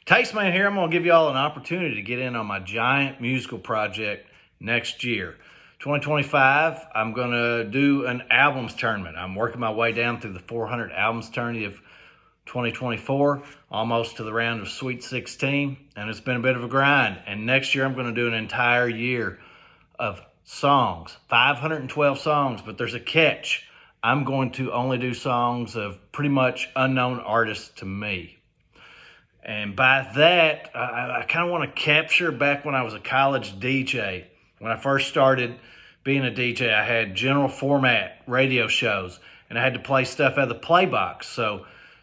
Tasteman here. I'm going to give you all an opportunity to get in on my giant musical project next year. 2025, I'm going to do an albums tournament. I'm working my way down through the 400 albums tourney of 2024, almost to the round of Sweet 16, and it's been a bit of a grind. And next year, I'm going to do an entire year of songs, 512 songs, but there's a catch. I'm going to only do songs of pretty much unknown artists to me. And by that, I kind of want to capture back when I was a college DJ. When I first started being a DJ, I had general format radio shows, and I had to play stuff out of the play box.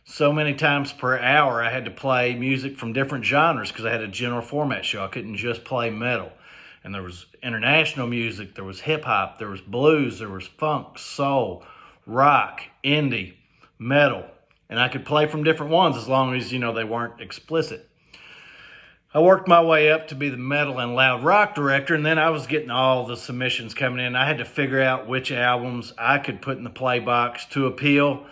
So many times per hour, I had to play music from different genres because I had a general format show. I couldn't just play metal. And there was international music, there was hip hop, there was blues, there was funk, soul, rock, indie, metal. And I could play from different ones as long as, they weren't explicit. I worked my way up to be the metal and loud rock director, and then I was getting all the submissions coming in. I had to figure out which albums I could put in the play box to appeal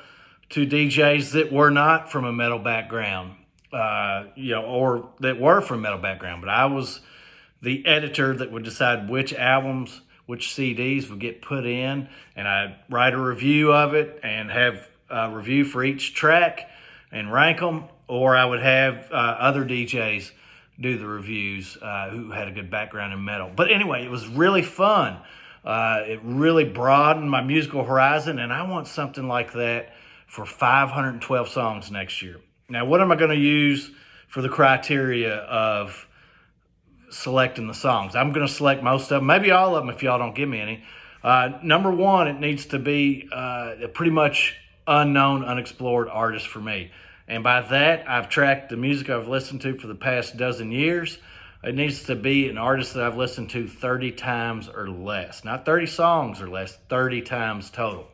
to DJs that were not from a metal background, or that were from a metal background. But I was the editor that would decide which albums, which CDs would get put in, and I'd write a review of it and have a review for each track and rank them, or I would have other DJs do the reviews who had a good background in metal. But anyway, it was really fun. It really broadened my musical horizon, and I want something like that for 512 songs next year. Now, what am I going to use for the criteria of selecting the songs? I'm going to select most of them, maybe all of them if y'all don't give me any. Number one, it needs to be a pretty much unknown, unexplored artist for me. And by that, I've tracked the music I've listened to for the past dozen years. It needs to be an artist that I've listened to 30 times or less. Not 30 songs or less, 30 times total.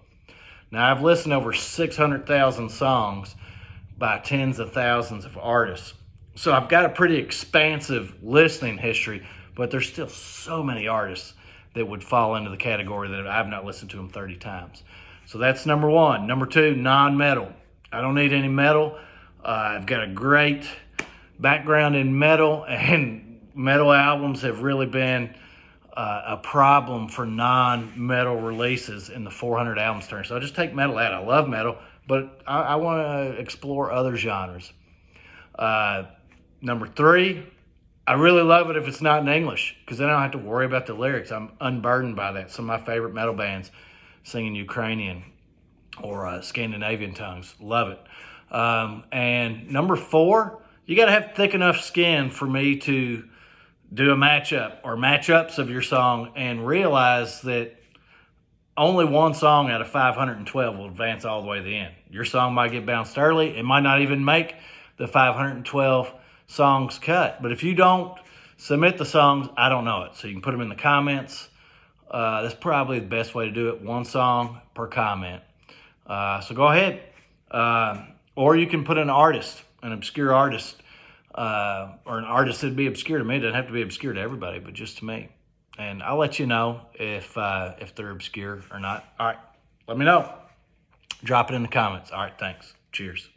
Now, I've listened to over 600,000 songs by tens of thousands of artists. So I've got a pretty expansive listening history, but there's still so many artists that would fall into the category that I've not listened to them 30 times. So that's number one. Number two, non-metal. I don't need any metal. I've got a great background in metal, and metal albums have really been a problem for non-metal releases in the 400 albums tourney. So I just take metal out. I love metal, but I want to explore other genres. Number three, I really love it if it's not in English, because then I don't have to worry about the lyrics. I'm unburdened by that. Some of my favorite metal bands singing Ukrainian or Scandinavian tongues. Love it. And number four, you got to have thick enough skin for me to do a matchup or matchups of your song and realize that only one song out of 512 will advance all the way to the end. Your song might get bounced early. It might not even make the 512 songs cut. But if you don't submit the songs, I don't know it. So you can put them in the comments. That's probably the best way to do it. One song per comment. So go ahead. Or you can put an artist, an obscure artist, or an artist that'd be obscure to me. It doesn't have to be obscure to everybody, but just to me. And I'll let you know if they're obscure or not. All right, let me know. Drop it in the comments. All right, thanks. Cheers.